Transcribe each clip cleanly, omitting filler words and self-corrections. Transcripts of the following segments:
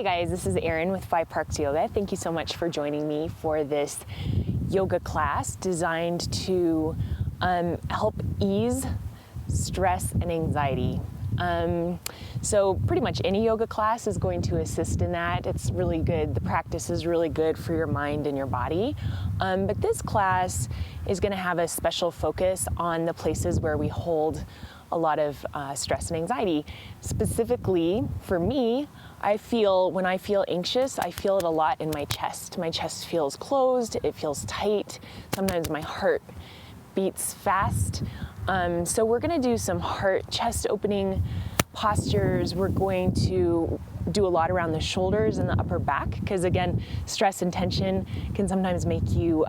Hey guys, this is Erin with 5 Parks Yoga. Thank you so much for joining me for this yoga class designed to help ease stress and anxiety. So pretty much any yoga class is going to assist in that. It's really good. The practice is really good for your mind and your body. But this class is going to have a special focus on the places where we hold a lot of stress and anxiety. Specifically for me, when I feel anxious, I feel it a lot in my chest. My chest feels closed, it feels tight. Sometimes my heart beats fast. So we're gonna do some heart chest opening postures. We're going to do a lot around the shoulders and the upper back, because again, stress and tension can sometimes make you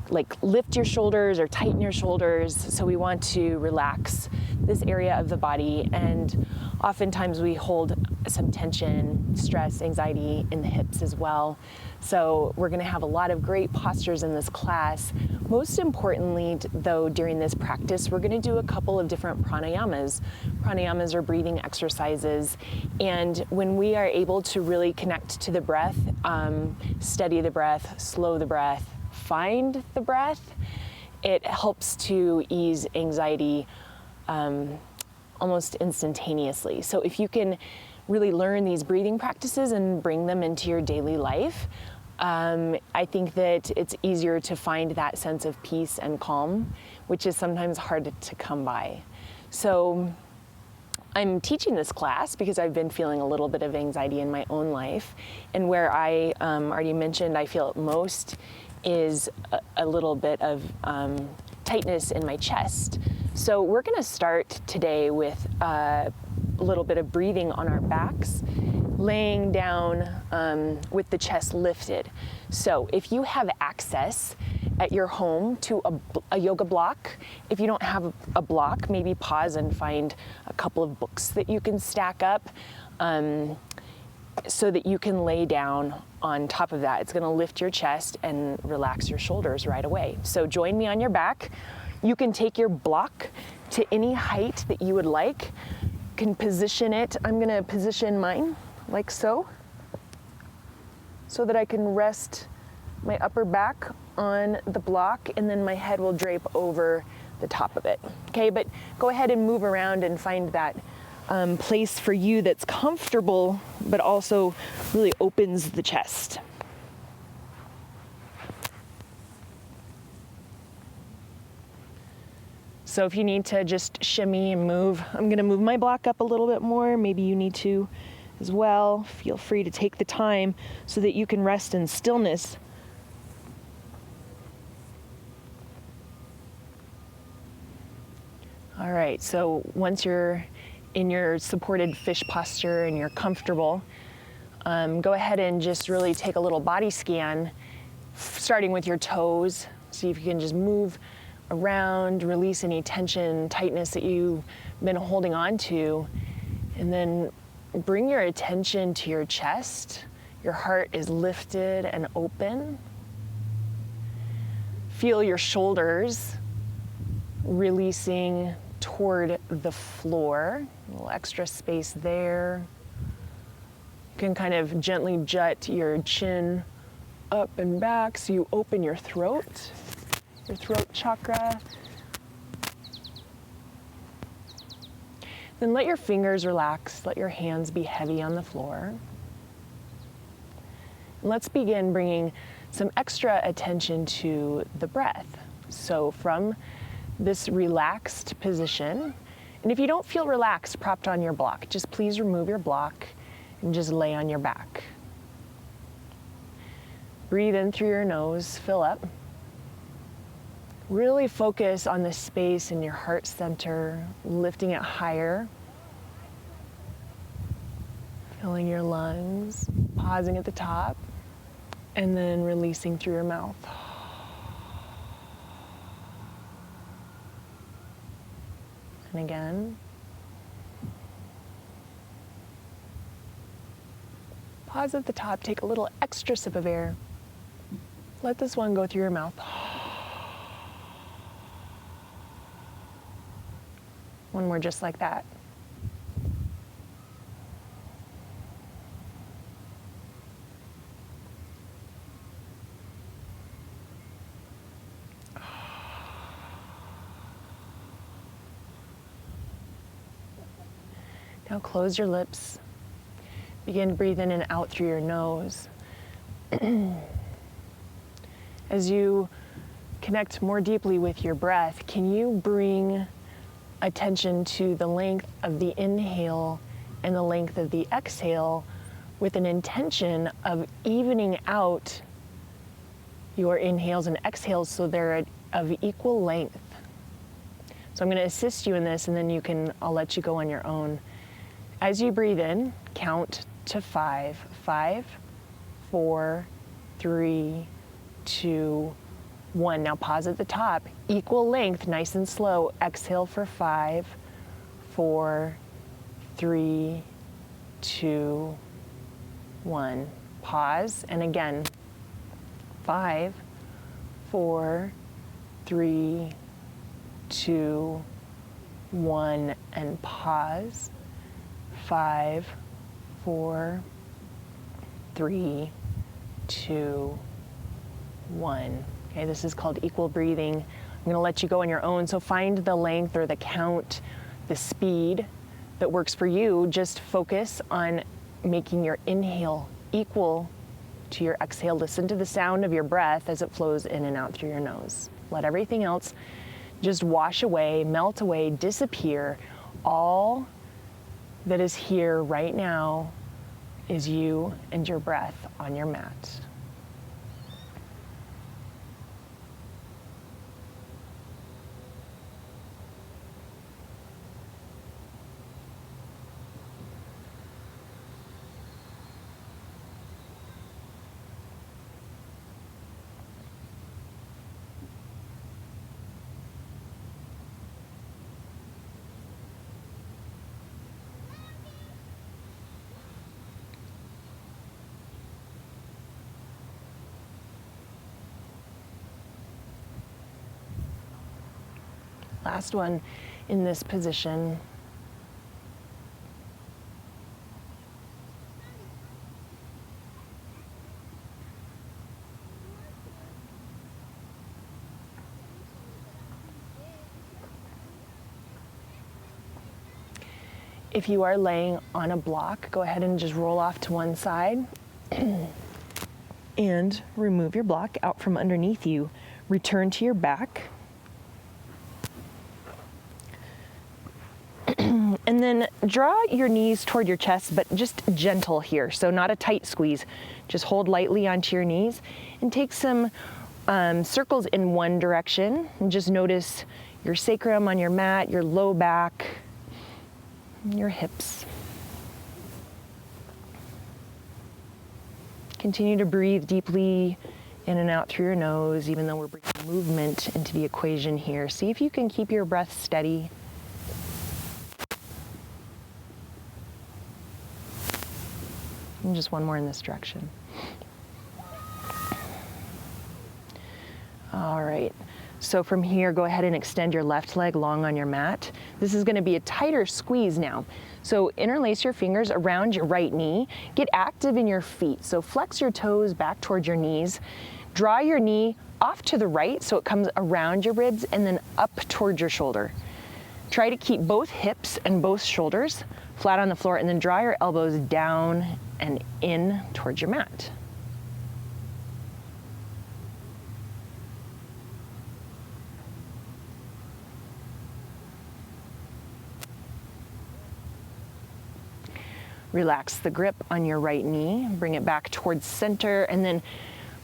like lift your shoulders or tighten your shoulders. So we want to relax this area of the body, and oftentimes we hold some tension, stress, anxiety in the hips as well. So we're gonna have a lot of great postures in this class. Most importantly though, during this practice, we're gonna do a couple of different pranayamas. Pranayamas are breathing exercises, and when we are able to really connect to the breath, steady the breath, slow the breath, find the breath, it helps to ease anxiety almost instantaneously. So if you can really learn these breathing practices and bring them into your daily life, I think that it's easier to find that sense of peace and calm, which is sometimes hard to come by. So I'm teaching this class because I've been feeling a little bit of anxiety in my own life, and where I already mentioned I feel it most is a little bit of tightness in my chest. So we're gonna start today with a little bit of breathing on our backs, laying down with the chest lifted. So if you have access at your home to a yoga block, if you don't have a block, maybe pause and find a couple of books that you can stack up so that you can lay down on top of that. It's gonna lift your chest and relax your shoulders right away. So join me on your back. You can take your block to any height that you would like. You can position it. I'm gonna position mine like so that I can rest my upper back on the block, and then my head will drape over the top of it. Okay, but go ahead and move around and find that place for you that's comfortable, but also really opens the chest. So if you need to just shimmy and move, I'm gonna move my block up a little bit more. Maybe you need to as well. Feel free to take the time so that you can rest in stillness. All right, so once you're in your supported fish posture and you're comfortable, go ahead and just really take a little body scan, starting with your toes. See if you can just move around, release any tension, tightness that you've been holding on to, and then bring your attention to your chest. Your heart is lifted and open. Feel your shoulders releasing toward the floor, a little extra space there. You can kind of gently jut your chin up and back so you open your throat chakra. Then let your fingers relax, let your hands be heavy on the floor. Let's begin bringing some extra attention to the breath. So from this relaxed position, and if you don't feel relaxed propped on your block, just please remove your block and just lay on your back. Breathe in through your nose, fill up. Really focus on the space in your heart center, lifting it higher. Filling your lungs, pausing at the top, and then releasing through your mouth. And again. Pause at the top, take a little extra sip of air. Let this one go through your mouth. One more just like that. Now close your lips. Begin to breathe in and out through your nose. As you connect more deeply with your breath, can you bring attention to the length of the inhale and the length of the exhale with an intention of evening out your inhales and exhales so they're of equal length. So I'm going to assist you in this, and then I'll let you go on your own. As you breathe in, count to 5. 5, 4, 3, 2, 1. Now pause at the top. Equal length, nice and slow. Exhale for 5, 4, 3, 2, 1. Pause, and again. 5, 4, 3, 2, 1, and pause. 5, 4, 3, 2, 1. Okay, this is called equal breathing. I'm going to let you go on your own. So find the length or the count, the speed that works for you. Just focus on making your inhale equal to your exhale. Listen to the sound of your breath as it flows in and out through your nose. Let everything else just wash away, melt away, disappear. All that is here right now is you and your breath on your mat. Last one in this position. If you are laying on a block, go ahead and just roll off to one side and remove your block out from underneath you. Return to your back. And then draw your knees toward your chest, but just gentle here. So not a tight squeeze. Just hold lightly onto your knees and take some circles in one direction. And just notice your sacrum on your mat, your low back, your hips. Continue to breathe deeply in and out through your nose, even though we're bringing movement into the equation here. See if you can keep your breath steady. And just one more in this direction. All right. So from here, go ahead and extend your left leg long on your mat. This is going to be a tighter squeeze now. So interlace your fingers around your right knee. Get active in your feet. So flex your toes back towards your knees. Draw your knee off to the right so it comes around your ribs and then up towards your shoulder. Try to keep both hips and both shoulders flat on the floor, and then draw your elbows down and in towards your mat. Relax the grip on your right knee, bring it back towards center, and then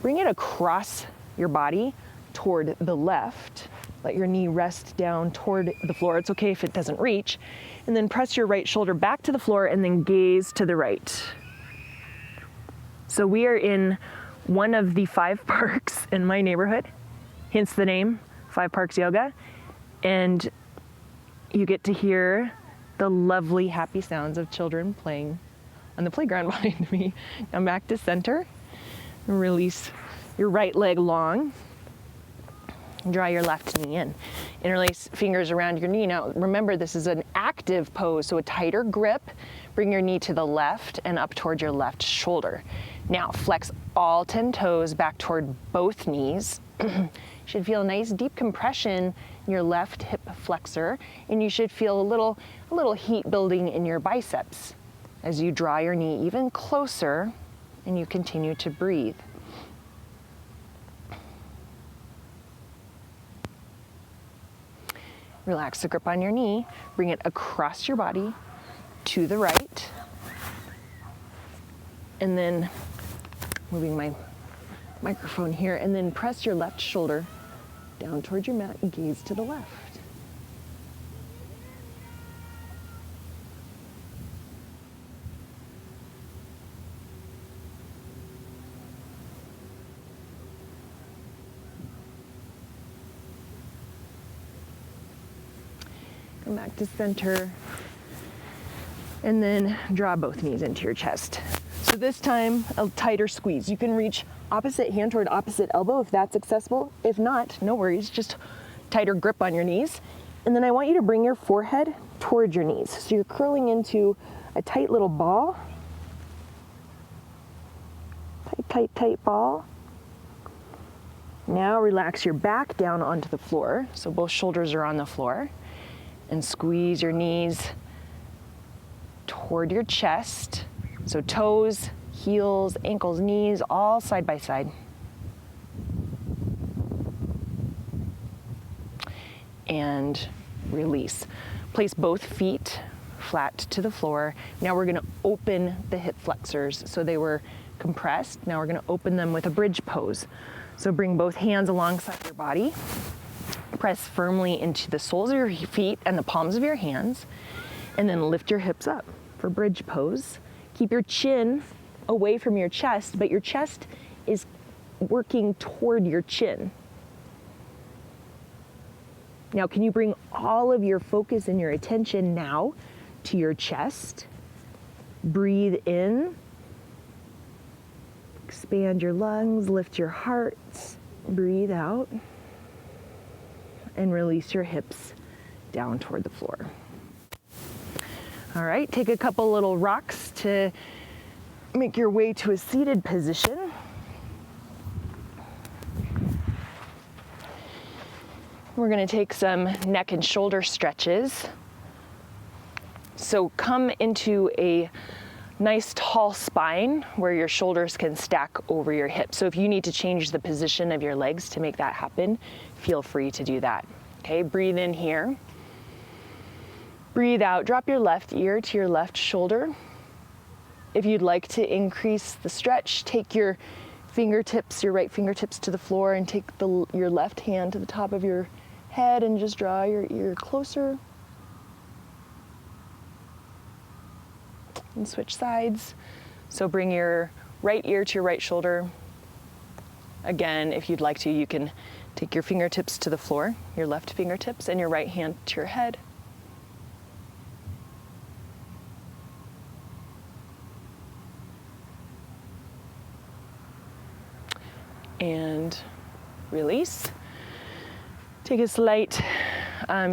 bring it across your body toward the left. Let your knee rest down toward the floor. It's okay if it doesn't reach. And then press your right shoulder back to the floor and then gaze to the right. So we are in one of the 5 parks in my neighborhood, hence the name, 5 Parks Yoga. And you get to hear the lovely, happy sounds of children playing on the playground behind me. Come back to center. Release your right leg long. Draw your left knee in. Interlace fingers around your knee. Now remember, this is an active pose, so a tighter grip. Bring your knee to the left and up toward your left shoulder. Now flex all 10 toes back toward both knees. You should feel a nice deep compression in your left hip flexor, and you should feel a little heat building in your biceps as you draw your knee even closer and you continue to breathe. Relax the grip on your knee, bring it across your body to the right, and then moving my microphone here, and then press your left shoulder down towards your mat and gaze to the left. Come back to center, and then draw both knees into your chest. So this time, a tighter squeeze. You can reach opposite hand toward opposite elbow if that's accessible. If not, no worries, just tighter grip on your knees. And then I want you to bring your forehead towards your knees. So you're curling into a tight little ball. Tight ball. Now relax your back down onto the floor. So both shoulders are on the floor. And squeeze your knees toward your chest. So toes, heels, ankles, knees, all side by side. And release. Place both feet flat to the floor. Now we're gonna open the hip flexors. So they were compressed. Now we're gonna open them with a bridge pose. So bring both hands alongside your body. Press firmly into the soles of your feet and the palms of your hands, and then lift your hips up for bridge pose. Keep your chin away from your chest, but your chest is working toward your chin. Now, can you bring all of your focus and your attention now to your chest? Breathe in, expand your lungs, lift your heart, breathe out. And release your hips down toward the floor. All right, take a couple little rocks to make your way to a seated position. We're gonna take some neck and shoulder stretches. So come into a nice tall spine where your shoulders can stack over your hips. So if you need to change the position of your legs to make that happen, feel free to do that. Okay, breathe in here. Breathe out, drop your left ear to your left shoulder. If you'd like to increase the stretch, take your fingertips, your right fingertips to the floor, and take your left hand to the top of your head and just draw your ear closer. And switch sides. So bring your right ear to your right shoulder. Again, if you'd like to, you can take your fingertips to the floor, your left fingertips, and your right hand to your head. And release. Take a slight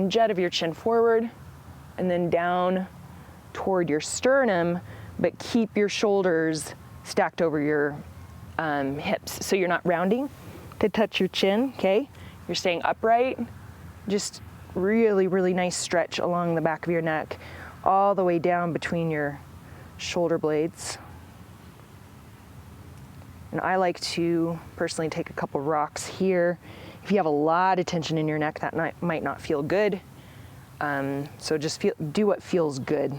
jet of your chin forward and then down toward your sternum, but keep your shoulders stacked over your hips. So you're not rounding to touch your chin, okay? You're staying upright. Just really, really nice stretch along the back of your neck, all the way down between your shoulder blades. And I like to personally take a couple rocks here. If you have a lot of tension in your neck, that might not feel good. So just do what feels good.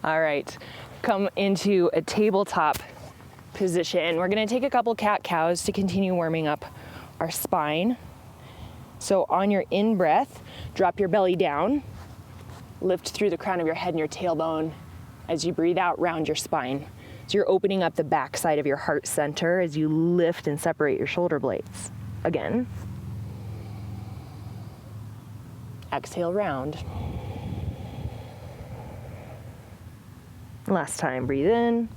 All right, come into a tabletop position. We're gonna take a couple cat-cows to continue warming up our spine. So on your in-breath, drop your belly down, lift through the crown of your head and your tailbone. As you breathe out, round your spine. So you're opening up the back side of your heart center as you lift and separate your shoulder blades. Again. Exhale, round. Last time, breathe in.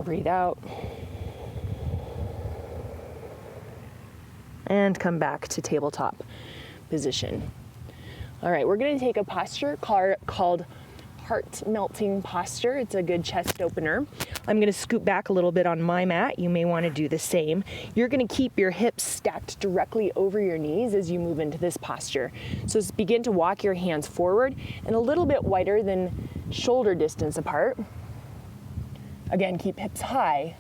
Breathe out. And come back to tabletop position. All right, we're gonna take a posture called heart melting posture. It's a good chest opener. I'm gonna scoot back a little bit on my mat. You may wanna do the same. You're gonna keep your hips stacked directly over your knees as you move into this posture. So begin to walk your hands forward and a little bit wider than shoulder distance apart. Again, keep hips high,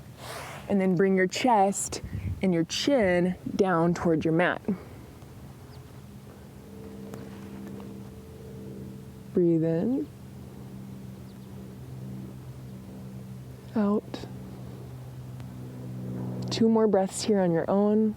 and then bring your chest and your chin down toward your mat. Breathe in. Out. 2 more breaths here on your own.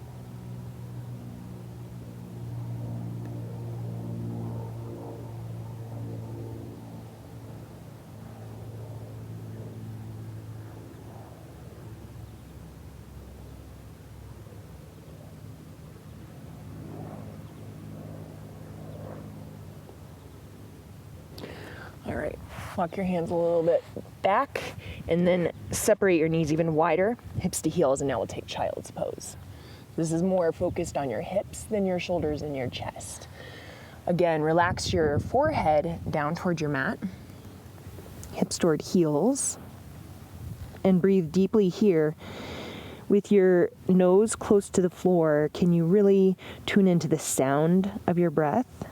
All right, walk your hands a little bit back and then separate your knees even wider, hips to heels, and now we'll take child's pose. This is more focused on your hips than your shoulders and your chest. Again, relax your forehead down toward your mat, hips toward heels, and breathe deeply here. With your nose close to the floor, can you really tune into the sound of your breath?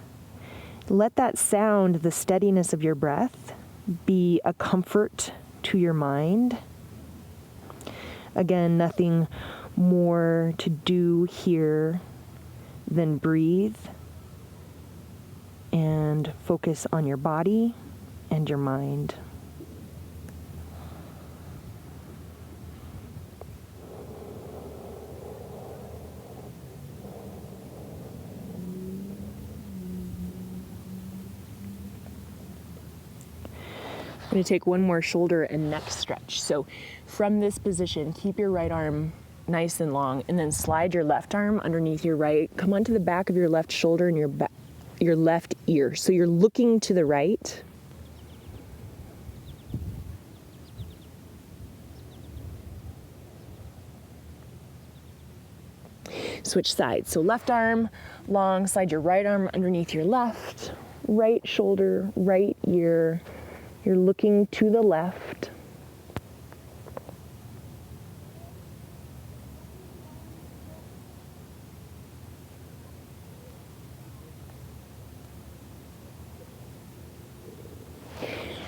Let that sound, the steadiness of your breath, be a comfort to your mind. Again, nothing more to do here than breathe and focus on your body and your mind. I'm going to take one more shoulder and neck stretch. So from this position, keep your right arm nice and long, and then slide your left arm underneath your right. Come onto the back of your left shoulder and your left ear. So you're looking to the right. Switch sides. So left arm long, slide your right arm underneath your left, right shoulder, right ear. You're looking to the left.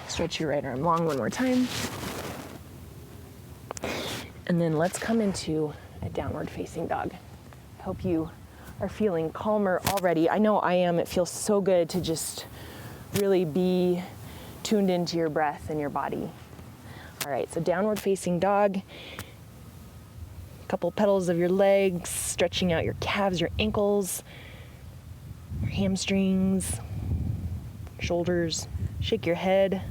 Stretch your right arm long one more time. And then let's come into a downward facing dog. I hope you are feeling calmer already. I know I am. It feels so good to just really be tuned into your breath and your body. All right, so downward facing dog. A couple pedals of your legs, stretching out your calves, your ankles, your hamstrings, shoulders. Shake your head.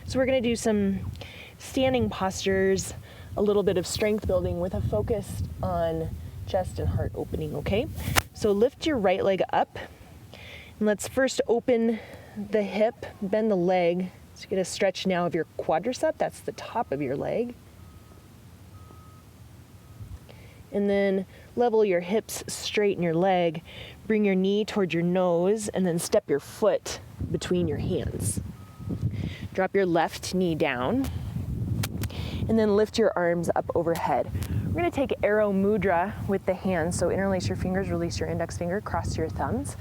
So we're gonna do some standing postures, a little bit of strength building with a focus on chest and heart opening, okay? So lift your right leg up, and let's first open the hip, bend the leg. So you get a stretch now of your quadricep, that's the top of your leg. And then level your hips, straighten your leg, bring your knee towards your nose, and then step your foot between your hands. Drop your left knee down, and then lift your arms up overhead. We're gonna take arrow mudra with the hands. So interlace your fingers, release your index finger, cross your thumbs.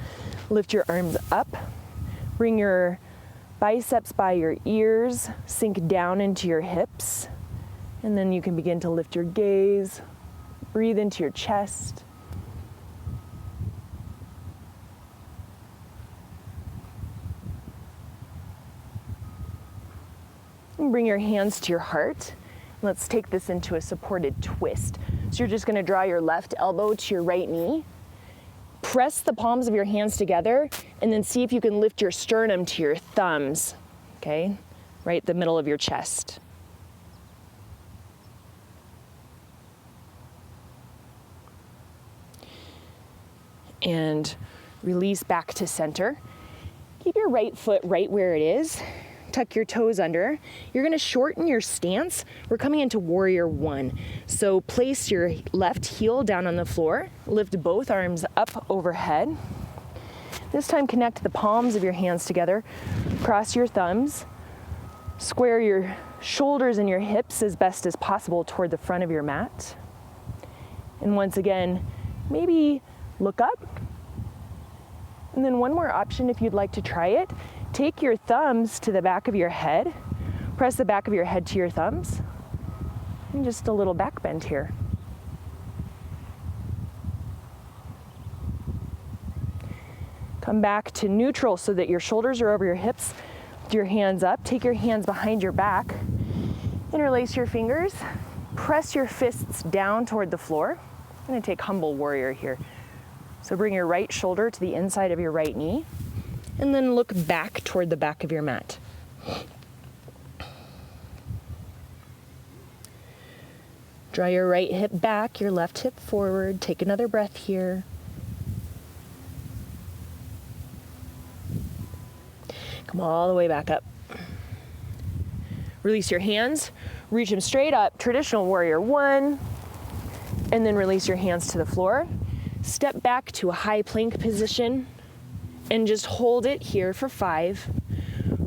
Lift your arms up, bring your biceps by your ears, sink down into your hips, and then you can begin to lift your gaze, breathe into your chest. And bring your hands to your heart. Let's take this into a supported twist. So you're just gonna draw your left elbow to your right knee. Press the palms of your hands together and then see if you can lift your sternum to your thumbs, okay? Right the middle of your chest. And release back to center. Keep your right foot right where it is. tuck your toes under. You're gonna shorten your stance. We're coming into warrior one. So place your left heel down on the floor, lift both arms up overhead. This time connect the palms of your hands together, cross your thumbs, square your shoulders and your hips as best as possible toward the front of your mat. And once again, maybe look up. And then one more option if you'd like to try it, take your thumbs to the back of your head, press the back of your head to your thumbs, and just a little back bend here. Come back to neutral so that your shoulders are over your hips, your hands up. Take your hands behind your back, interlace your fingers, press your fists down toward the floor. I'm gonna take humble warrior here. So bring your right shoulder to the inside of your right knee, and then look back toward the back of your mat. Draw your right hip back, your left hip forward. Take another breath here. Come all the way back up. Release your hands, reach them straight up, traditional warrior one, and then release your hands to the floor. Step back to a high plank position and just hold it here for 5,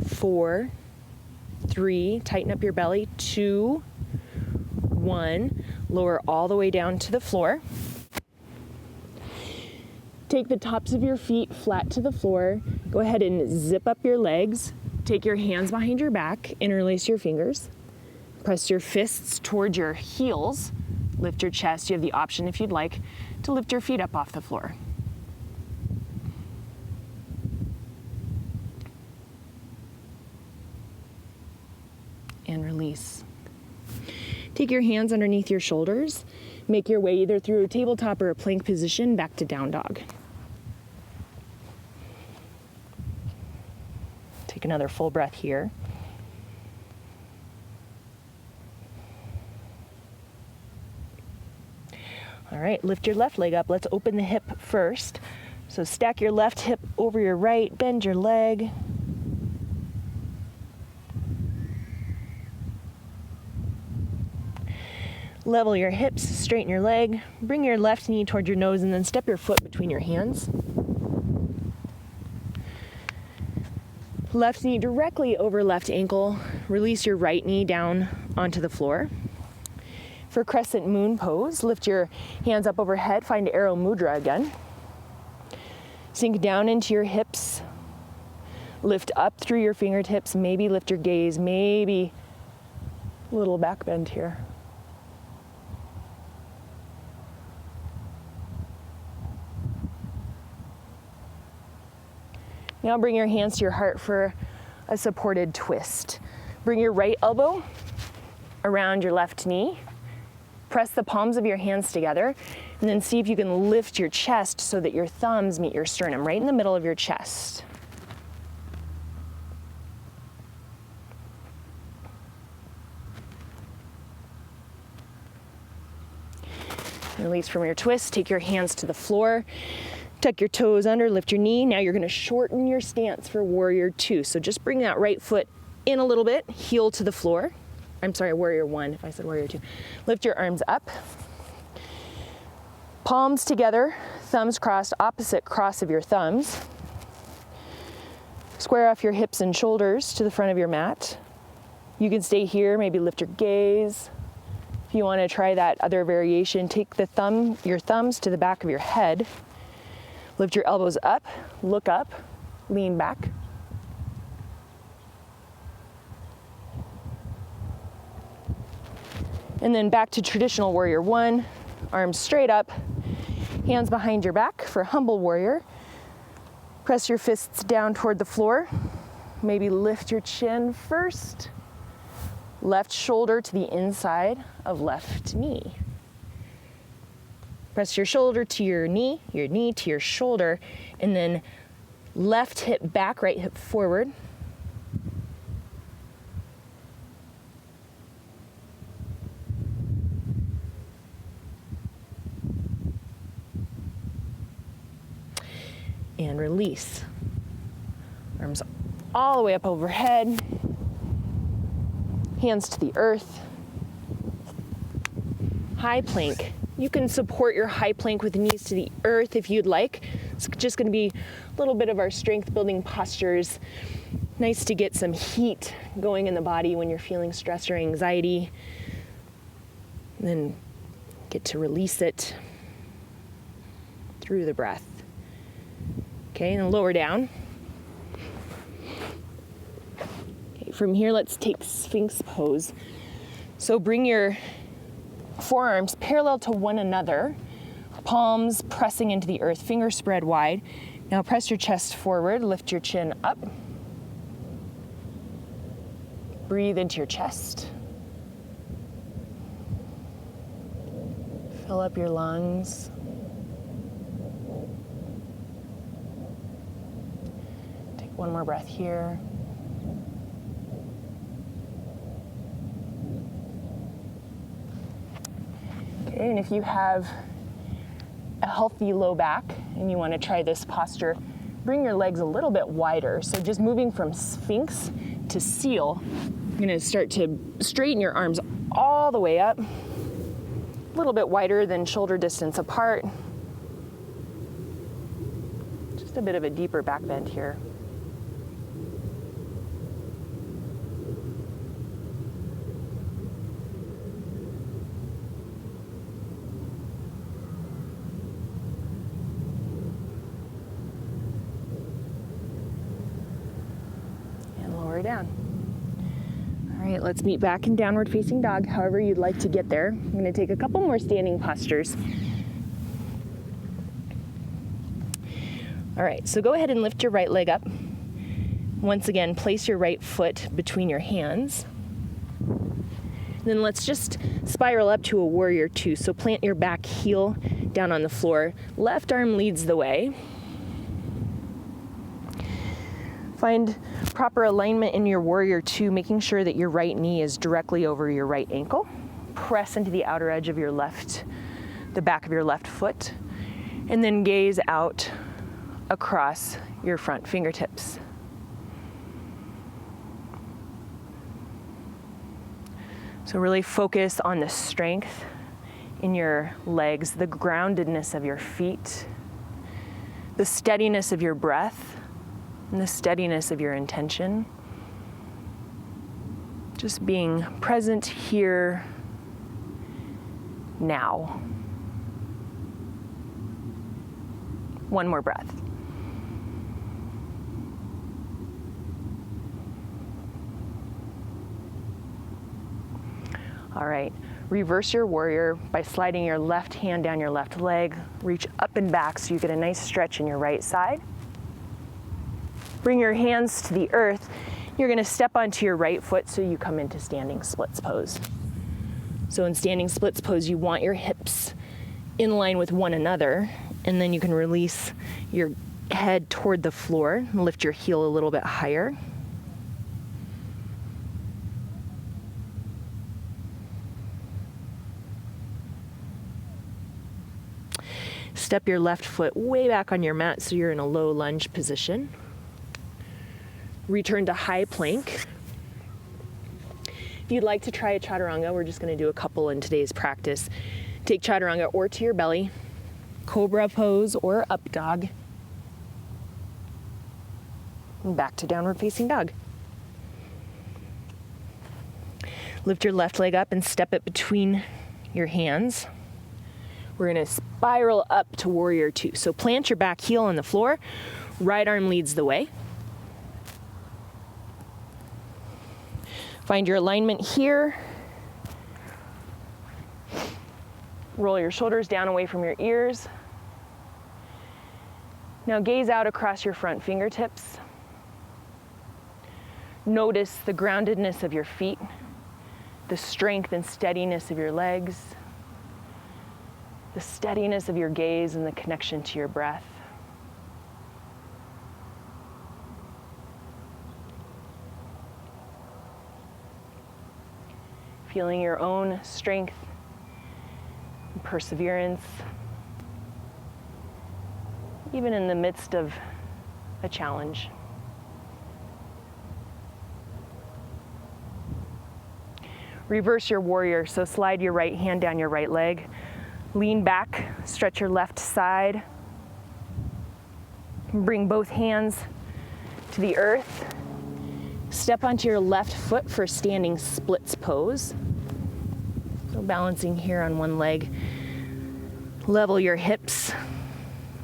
4, 3, tighten up your belly, 2, 1, lower all the way down to the floor. Take the tops of your feet flat to the floor. Go ahead and zip up your legs. Take your hands behind your back, interlace your fingers. Press your fists towards your heels. Lift your chest. You have the option, if you'd like, to lift your feet up off the floor. And release. Take your hands underneath your shoulders. Make your way either through a tabletop or a plank position back to down dog. Take another full breath here. All right, lift your left leg up. Let's open the hip first. So stack your left hip over your right, bend your leg. Level your hips, straighten your leg, bring your left knee toward your nose, and then step your foot between your hands. Left knee directly over left ankle. Release your right knee down onto the floor. For Crescent Moon Pose, lift your hands up overhead, find Arrow Mudra again. Sink down into your hips. Lift up through your fingertips, maybe lift your gaze, maybe a little back bend here. Now bring your hands to your heart for a supported twist. Bring your right elbow around your left knee. Press the palms of your hands together, and then see if you can lift your chest so that your thumbs meet your sternum, right in the middle of your chest. Release from your twist, take your hands to the floor. Tuck your toes under, lift your knee. Now you're gonna shorten your stance for warrior two. So just bring that right foot in a little bit, heel to the floor. I'm sorry, warrior one, if I said warrior two. Lift your arms up. Palms together, thumbs crossed, opposite cross of your thumbs. Square off your hips and shoulders to the front of your mat. You can stay here, maybe lift your gaze. If you wanna try that other variation, take your thumbs to the back of your head. Lift your elbows up, look up, lean back. And then back to traditional warrior one, arms straight up, hands behind your back for humble warrior. Press your fists down toward the floor. Maybe lift your chin first. Left shoulder to the inside of left knee. Press your shoulder to your knee to your shoulder, and then left hip back, right hip forward. And release. Arms all the way up overhead. Hands to the earth. High plank. You can support your high plank with knees to the earth if you'd like. It's just going to be a little bit of our strength building postures. Nice to get some heat going in the body when you're feeling stress or anxiety. And then get to release it through the breath. Okay, and then lower down. Okay, from here, let's take Sphinx pose. So bring your forearms parallel to one another, palms pressing into the earth, fingers spread wide. Now press your chest forward, lift your chin up. Breathe into your chest. Fill up your lungs. Take one more breath here. Okay, and if you have a healthy low back and you want to try this posture, bring your legs a little bit wider. So just moving from Sphinx to Seal, you're going to start to straighten your arms all the way up, a little bit wider than shoulder distance apart. Just a bit of a deeper back bend here. Down. All right, let's meet back in downward facing dog, however you'd like to get there. I'm going to take a couple more standing postures. All right, so go ahead and lift your right leg up. Once again, place your right foot between your hands. Then let's just spiral up to a warrior two. So plant your back heel down on the floor. Left arm leads the way. Find proper alignment in your warrior two, making sure that your right knee is directly over your right ankle. Press into the outer edge of the back of your left foot, and then gaze out across your front fingertips. So really focus on the strength in your legs, the groundedness of your feet, the steadiness of your breath, and the steadiness of your intention. Just being present here, now. One more breath. All right, reverse your warrior by sliding your left hand down your left leg, reach up and back so you get a nice stretch in your right side. Bring your hands to the earth. You're going to step onto your right foot so you come into standing splits pose. So in standing splits pose, you want your hips in line with one another, and then you can release your head toward the floor and lift your heel a little bit higher. Step your left foot way back on your mat so you're in a low lunge position. Return to high plank. If you'd like to try a chaturanga, we're just going to do a couple in today's practice. Take chaturanga or to your belly, cobra pose or up dog, and back to downward facing dog. Lift your left leg up and step it between your hands. We're going to spiral up to warrior two. So plant your back heel on the floor, right arm leads the way. Find your alignment here. Roll your shoulders down away from your ears. Now gaze out across your front fingertips. Notice the groundedness of your feet, the strength and steadiness of your legs, the steadiness of your gaze and the connection to your breath. Feeling your own strength and perseverance, even in the midst of a challenge. Reverse your warrior, so slide your right hand down your right leg. Lean back, stretch your left side. Bring both hands to the earth. Step onto your left foot for standing splits pose. So balancing here on one leg. Level your hips.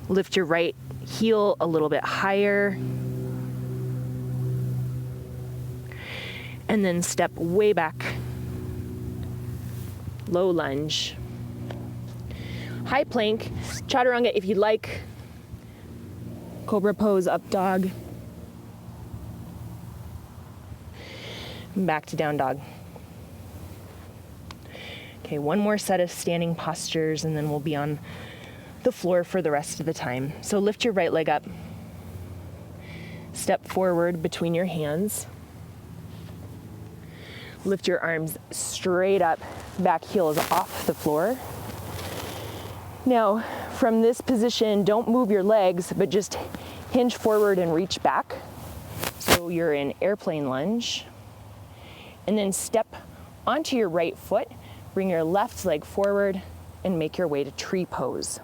Lift your right heel a little bit higher. And then step way back. Low lunge. High plank, chaturanga if you'd like. Cobra pose, up dog. Back to down dog. Okay, one more set of standing postures and then we'll be on the floor for the rest of the time. So lift your right leg up. Step forward between your hands. Lift your arms straight up, back heel is off the floor. Now, from this position, don't move your legs, but just hinge forward and reach back. So you're in airplane lunge. And then step onto your right foot, bring your left leg forward, and make your way to tree pose.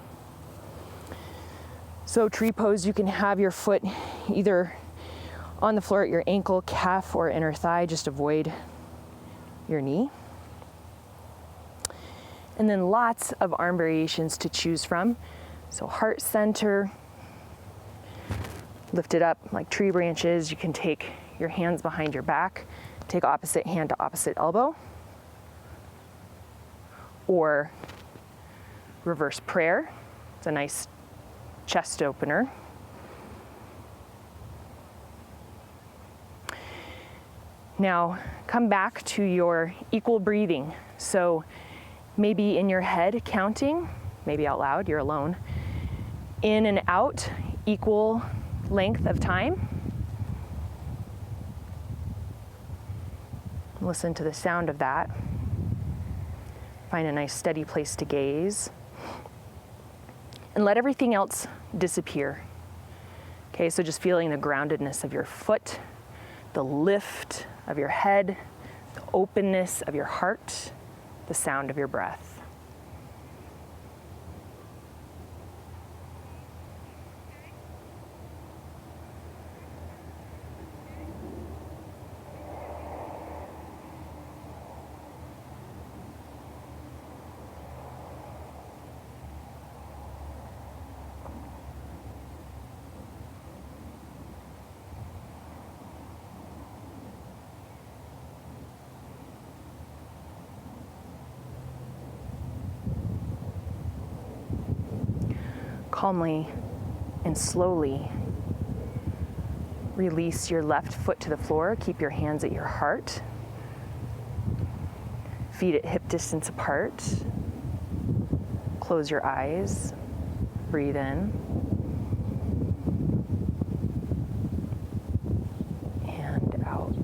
So tree pose, you can have your foot either on the floor at your ankle, calf, or inner thigh, just avoid your knee. And then lots of arm variations to choose from. So heart center, lift it up like tree branches. You can take your hands behind your back, take opposite hand to opposite elbow, or reverse prayer. It's a nice chest opener. Now come back to your equal breathing. So maybe in your head counting, maybe out loud, you're alone. In and out, equal length of time. Listen to the sound of that. Find a nice steady place to gaze. And let everything else disappear. Okay, so just feeling the groundedness of your foot, the lift of your head, the openness of your heart, the sound of your breath. Calmly and slowly release your left foot to the floor. Keep your hands at your heart. Feet at hip distance apart. Close your eyes. Breathe in. And out.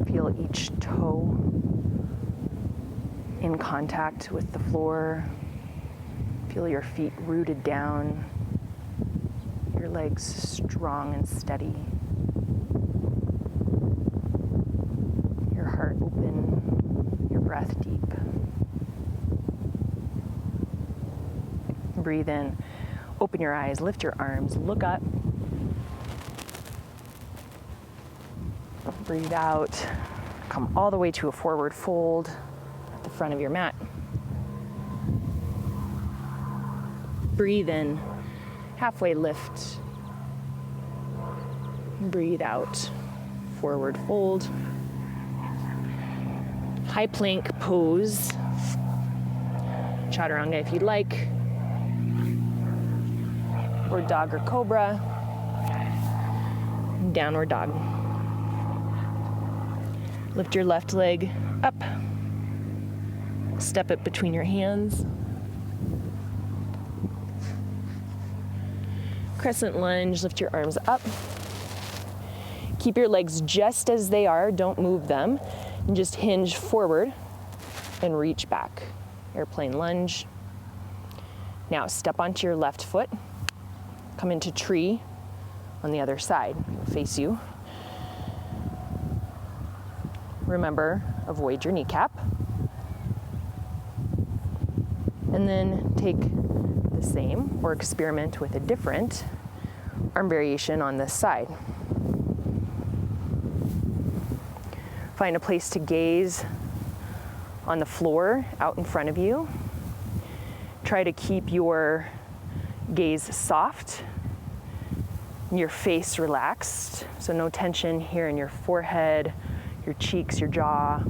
Feel each toe in contact with the floor. Feel your feet rooted down, your legs strong and steady, your heart open, your breath deep. Breathe in, open your eyes, lift your arms, look up. Breathe out, come all the way to a forward fold at the front of your mat. Breathe in, halfway lift. Breathe out, forward fold. High plank pose. Chaturanga if you'd like. Or dog or cobra. Downward dog. Lift your left leg up. Step it between your hands. Crescent lunge, lift your arms up. Keep your legs just as they are, don't move them. And just hinge forward and reach back. Airplane lunge. Now step onto your left foot. Come into tree on the other side. Face you. remember, avoid your kneecap. And then take the same or experiment with a different arm variation on this side. Find a place to gaze on the floor out in front of you. Try to keep your gaze soft, your face relaxed, so no tension here in your forehead, your cheeks, your jaw.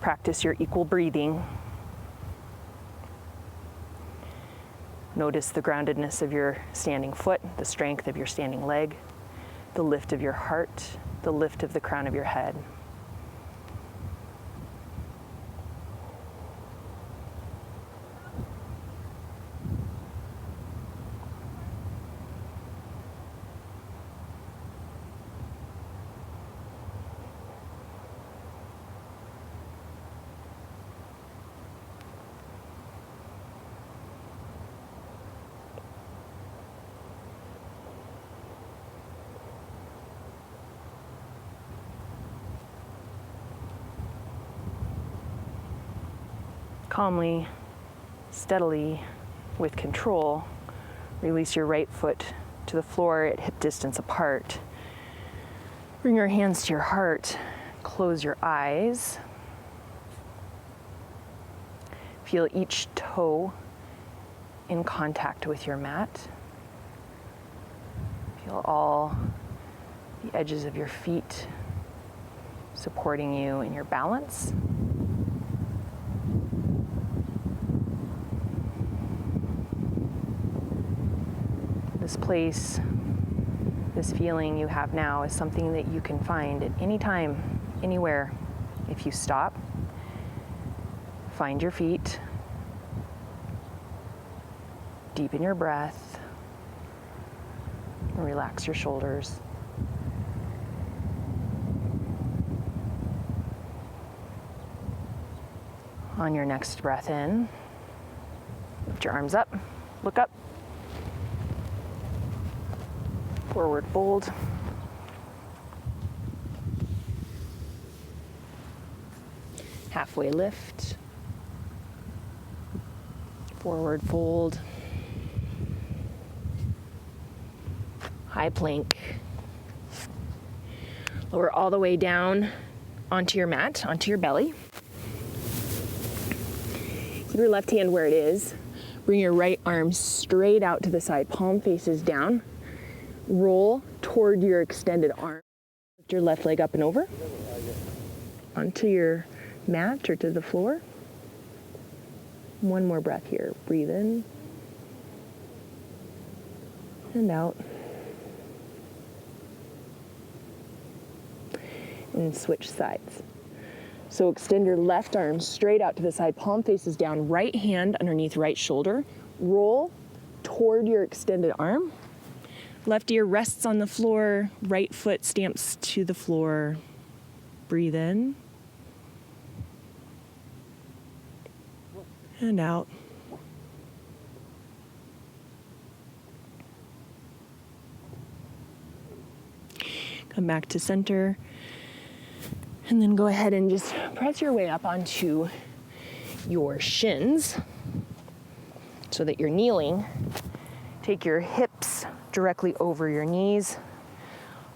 Practice your equal breathing. Notice the groundedness of your standing foot, the strength of your standing leg, the lift of your heart, the lift of the crown of your head. Calmly, steadily, with control, release your right foot to the floor at hip distance apart. Bring your hands to your heart, close your eyes. Feel each toe in contact with your mat. Feel all the edges of your feet supporting you in your balance. This place, this feeling you have now is something that you can find at any time, anywhere. If you stop, find your feet, deepen your breath, and relax your shoulders. On your next breath in, lift your arms up, look up. Forward fold. Halfway lift. Forward fold. High plank. Lower all the way down onto your mat, onto your belly. Keep your left hand where it is. Bring your right arm straight out to the side, palm faces down. Roll toward your extended arm. Lift your left leg up and over onto your mat or to the floor. One more breath here. Breathe in and out. And switch sides. So extend your left arm straight out to the side, palm faces down, right hand underneath right shoulder. Roll toward your extended arm. Left ear rests on the floor, right foot stamps to the floor. Breathe in and out. Come back to center. And then go ahead and just press your way up onto your shins so that you're kneeling. Take your hips directly over your knees.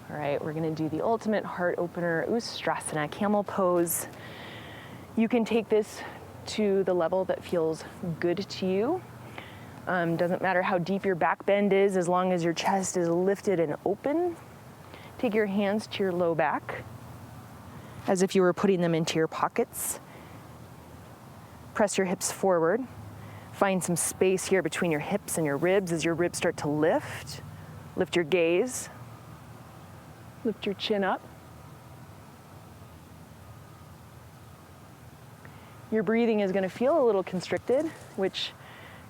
All right, we're gonna do the ultimate heart opener, Ustrasana, camel pose. You can take this to the level that feels good to you. Doesn't matter how deep your back bend is, as long as your chest is lifted and open. Take your hands to your low back, as if you were putting them into your pockets. Press your hips forward. Find some space here between your hips and your ribs as your ribs start to lift. Lift your gaze. Lift your chin up. Your breathing is going to feel a little constricted, which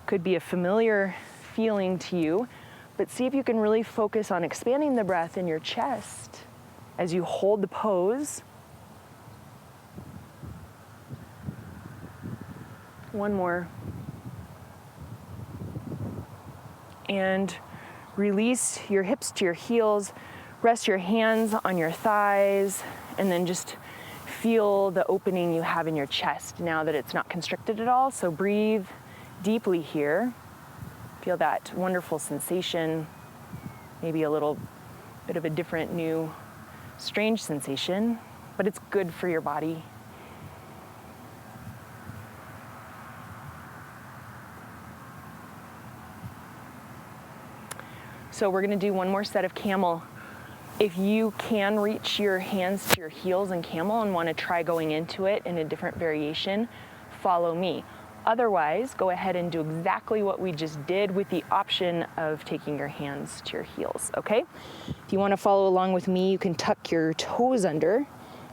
could be a familiar feeling to you, but see if you can really focus on expanding the breath in your chest as you hold the pose. One more. and release your hips to your heels. Rest your hands on your thighs, and then just feel the opening you have in your chest now that it's not constricted at all. So breathe deeply here. Feel that wonderful sensation, maybe a little bit of a different, new, strange sensation, but it's good for your body. So we're gonna do one more set of camel. If you can reach your hands to your heels in camel and wanna try going into it in a different variation, follow me. Otherwise, go ahead and do exactly what we just did with the option of taking your hands to your heels, okay? If you wanna follow along with me, you can tuck your toes under,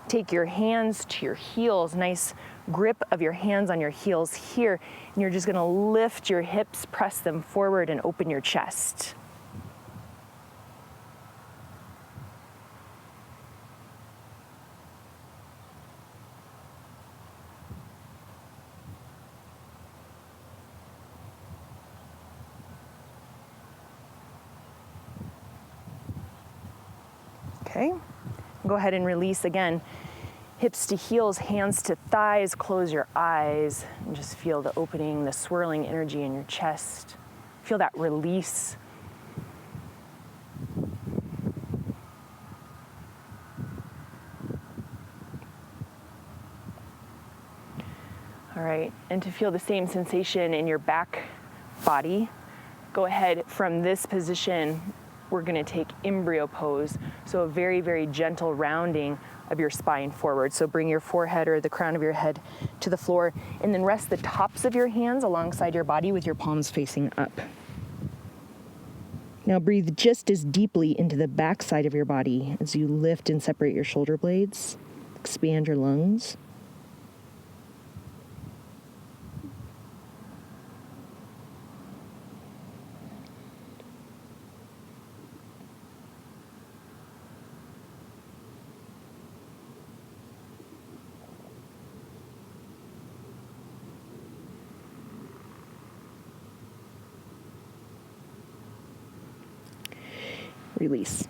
take your hands to your heels, nice grip of your hands on your heels here, and you're just gonna lift your hips, press them forward, and open your chest. Okay, go ahead and release again. Hips to heels, hands to thighs, close your eyes, and just feel the opening, the swirling energy in your chest. Feel that release. All right, and to feel the same sensation in your back body, go ahead from this position. We're gonna take Embryo Pose. So a very, very gentle rounding of your spine forward. So bring your forehead or the crown of your head to the floor, and then rest the tops of your hands alongside your body with your palms facing up. Now breathe just as deeply into the back side of your body as you lift and separate your shoulder blades, expand your lungs. Release.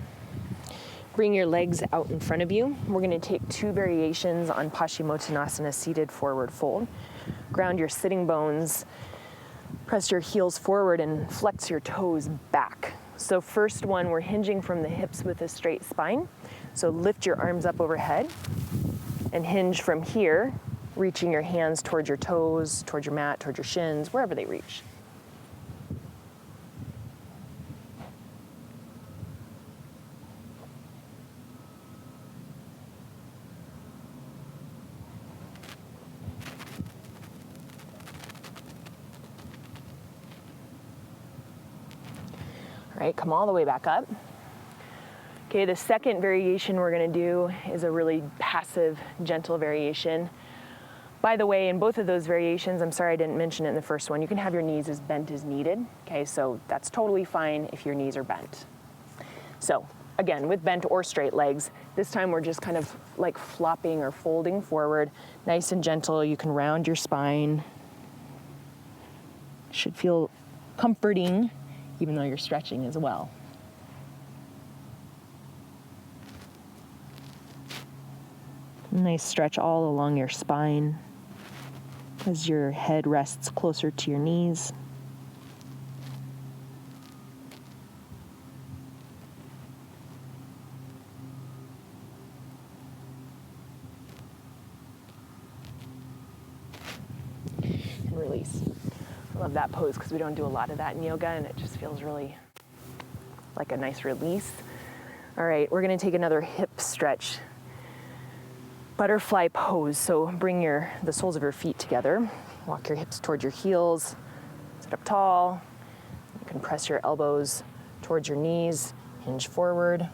Bring your legs out in front of you. We're going to take two variations on Paschimottanasana, seated forward fold. Ground your sitting bones, press your heels forward and flex your toes back. So first one, we're hinging from the hips with a straight spine. So lift your arms up overhead and hinge from here, reaching your hands towards your toes, towards your mat, towards your shins, wherever they reach. All right, come all the way back up. Okay, the second variation we're gonna do is a really passive, gentle variation. By the way, in both of those variations, I'm sorry I didn't mention it in the first one, you can have your knees as bent as needed. Okay, so that's totally fine if your knees are bent. So again, with bent or straight legs, this time we're just kind of like flopping or folding forward, nice and gentle. You can round your spine. Should feel comforting, even though you're stretching as well. Nice stretch all along your spine as your head rests closer to your knees. And release. I love that pose because we don't do a lot of that in yoga, and it just feels really like a nice release. All right, we're gonna take another hip stretch. Butterfly pose, so bring the soles of your feet together. Walk your hips towards your heels, sit up tall. You can press your elbows towards your knees, hinge forward.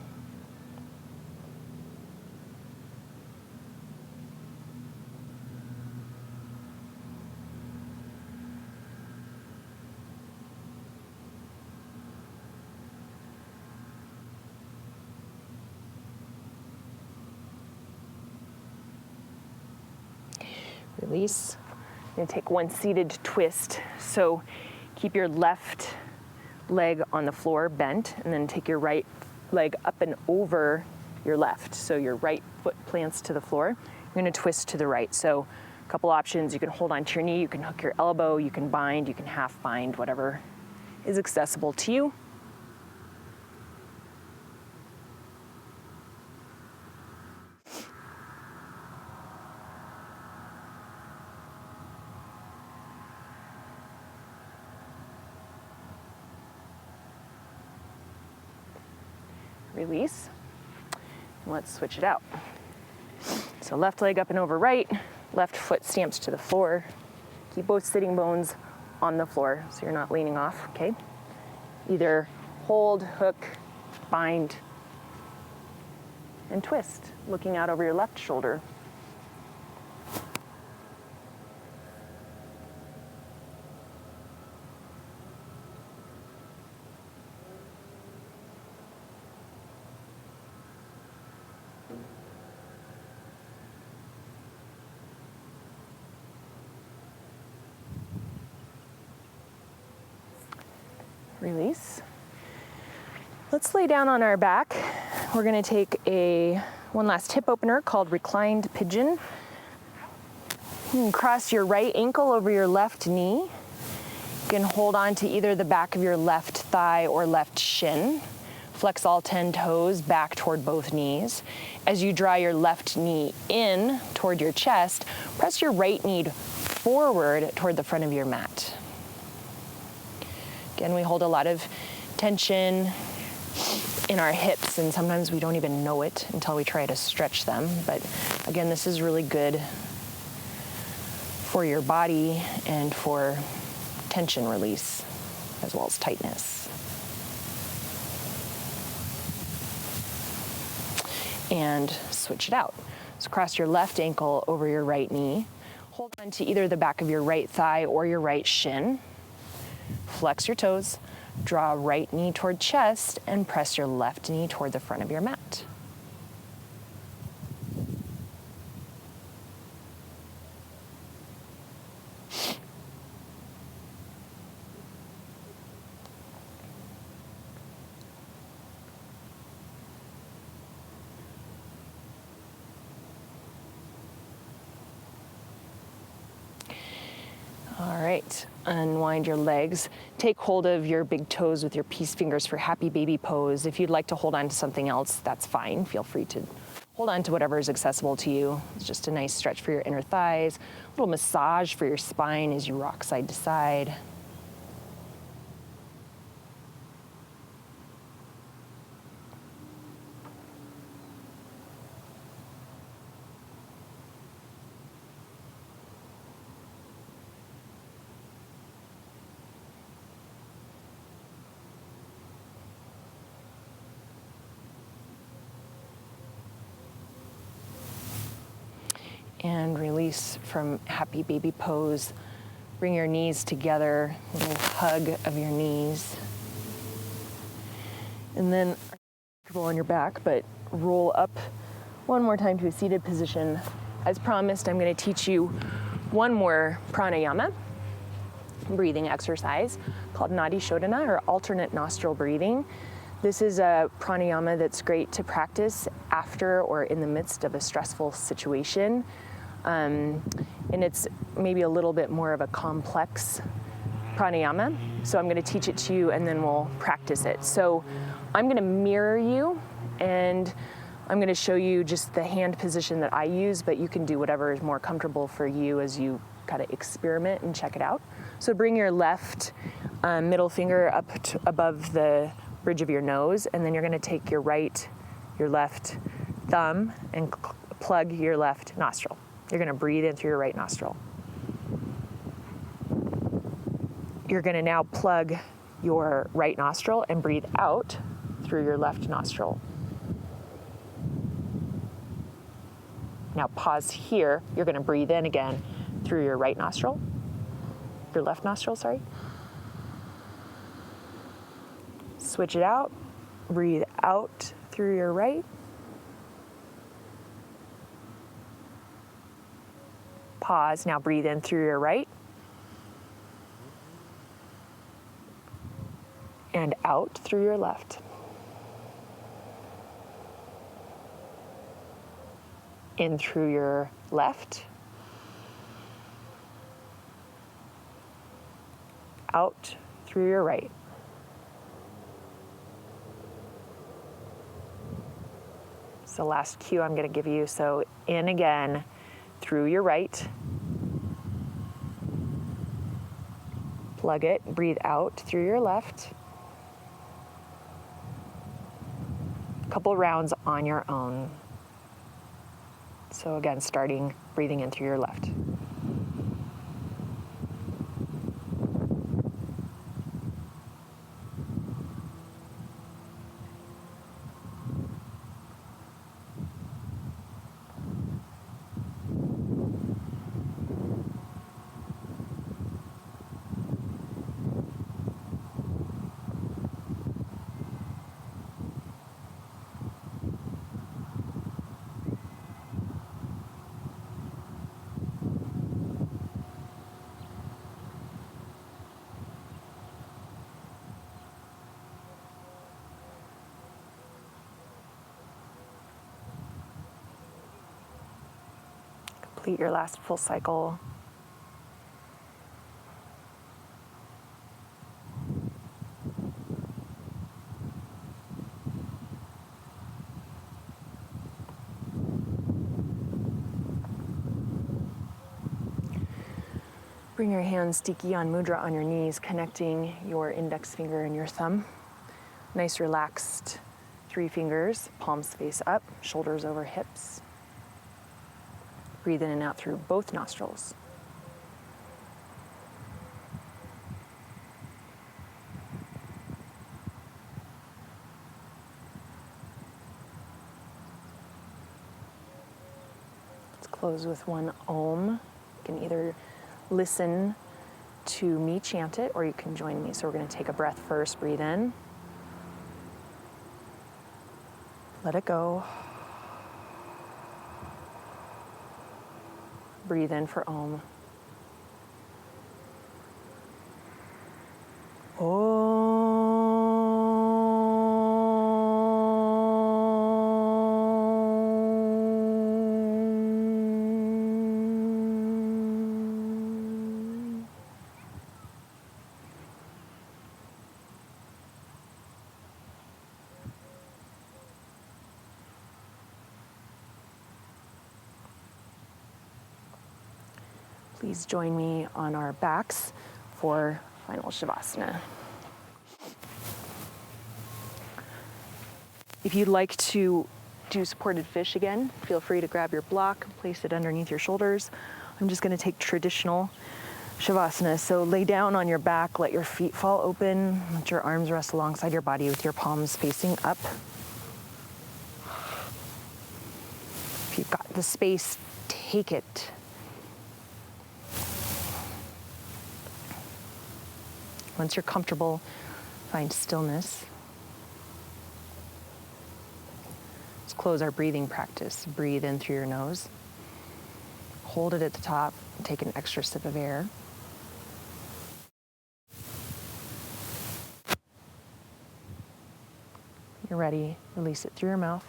Release. You're gonna take one seated twist. So keep your left leg on the floor bent, and then take your right leg up and over your left. So your right foot plants to the floor. You're going to twist to the right. So a couple options. You can hold onto your knee, you can hook your elbow, you can bind, you can half bind, whatever is accessible to you. Release. And let's switch it out. So left leg up and over right, left foot stamps to the floor. Keep both sitting bones on the floor so you're not leaning off, okay? Either hold, hook, bind, and twist, looking out over your left shoulder. Release. Let's lay down on our back. We're going to take one last hip opener called Reclined Pigeon. You can cross your right ankle over your left knee. You can hold on to either the back of your left thigh or left shin. Flex all 10 toes back toward both knees. As you draw your left knee in toward your chest, press your right knee forward toward the front of your mat. Again, we hold a lot of tension in our hips, and sometimes we don't even know it until we try to stretch them. But again, this is really good for your body and for tension release, as well as tightness. And switch it out. So cross your left ankle over your right knee. Hold on to either the back of your right thigh or your right shin. Flex your toes, draw right knee toward chest, and press your left knee toward the front of your mat. All right, unwind your legs. Take hold of your big toes with your peace fingers for happy baby pose. If you'd like to hold on to something else, that's fine. Feel free to hold on to whatever is accessible to you. It's just a nice stretch for your inner thighs, a little massage for your spine as you rock side to side. And release from happy baby pose. Bring your knees together, a little hug of your knees. And then comfortable on your back, but roll up one more time to a seated position. As promised, I'm going to teach you one more pranayama, breathing exercise called Nadi Shodhana, or alternate nostril breathing. This is a pranayama that's great to practice after or in the midst of a stressful situation. And it's maybe a little bit more of a complex pranayama. So I'm going to teach it to you and then we'll practice it. So I'm going to mirror you and I'm going to show you just the hand position that I use, but you can do whatever is more comfortable for you as you kind of experiment and check it out. So bring your left middle finger up above the bridge of your nose, and then you're going to take your left thumb and plug your left nostril. You're going to breathe in through your right nostril. You're going to now plug your right nostril and breathe out through your left nostril. Now pause here. You're going to breathe in again through your right nostril. Your left nostril, sorry. Switch it out. Breathe out through your right. Pause. Now breathe in through your right. And And out through your left. In through your left. Out through your right. It's the last cue I'm going to give you. So in again through your right. Plug it, breathe out through your left. Couple rounds on your own. So again, starting breathing in through your left. Complete your last full cycle. Bring your hands sticky on Mudra on your knees, connecting your index finger and your thumb. Nice relaxed 3 fingers, palms face up, shoulders over hips. Breathe in and out through both nostrils. Let's close with one Om. You can either listen to me chant it or you can join me. So we're going to take a breath first. Breathe in. Let it go. Breathe in for Om. Please join me on our backs for final Shavasana. If you'd like to do supported fish again, feel free to grab your block, place it underneath your shoulders. I'm just going to take traditional Shavasana. So lay down on your back, let your feet fall open, let your arms rest alongside your body with your palms facing up. If you've got the space, take it. Once you're comfortable, find stillness. Let's close our breathing practice. Breathe in through your nose. Hold it at the top and take an extra sip of air. You're ready, release it through your mouth.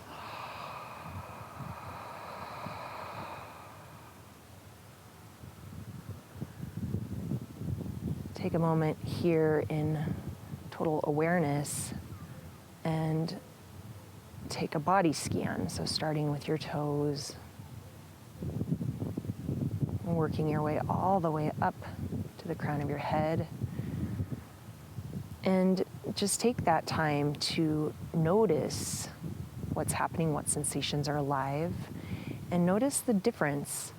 Take a moment here in total awareness and take a body scan. So starting with your toes, working your way all the way up to the crown of your head. And just take that time to notice what's happening, what sensations are alive, and notice the difference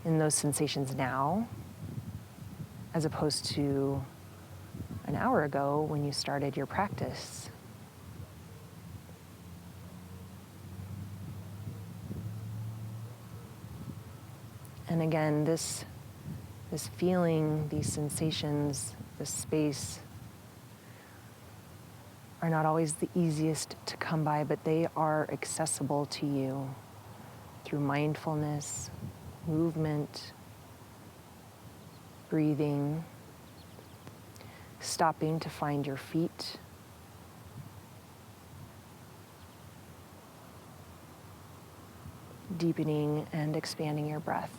in those sensations now as opposed to an hour ago when you started your practice. And again, this feeling, these sensations, this space are not always the easiest to come by, but they are accessible to you through mindfulness, movement, breathing. stopping to find your feet. Deepening and expanding your breath.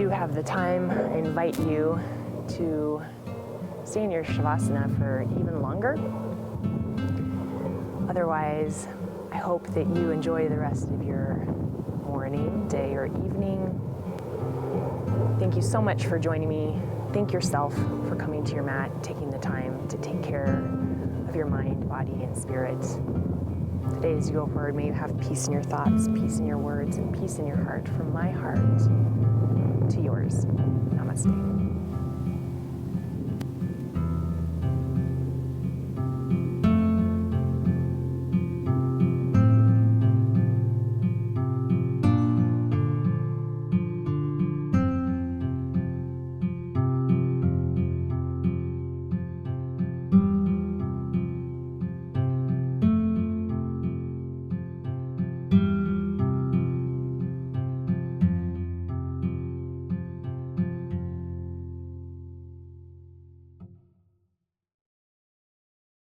Have the time, I invite you to stay in your Shavasana for even longer. Otherwise, I hope that you enjoy the rest of your morning, day, or evening. Thank you so much for joining me. Thank yourself for coming to your mat, taking the time to take care of your mind, body, and spirit. Today, as you go forward, may you have peace in your thoughts, peace in your words, and peace in your heart. From my heart to yours. Namaste.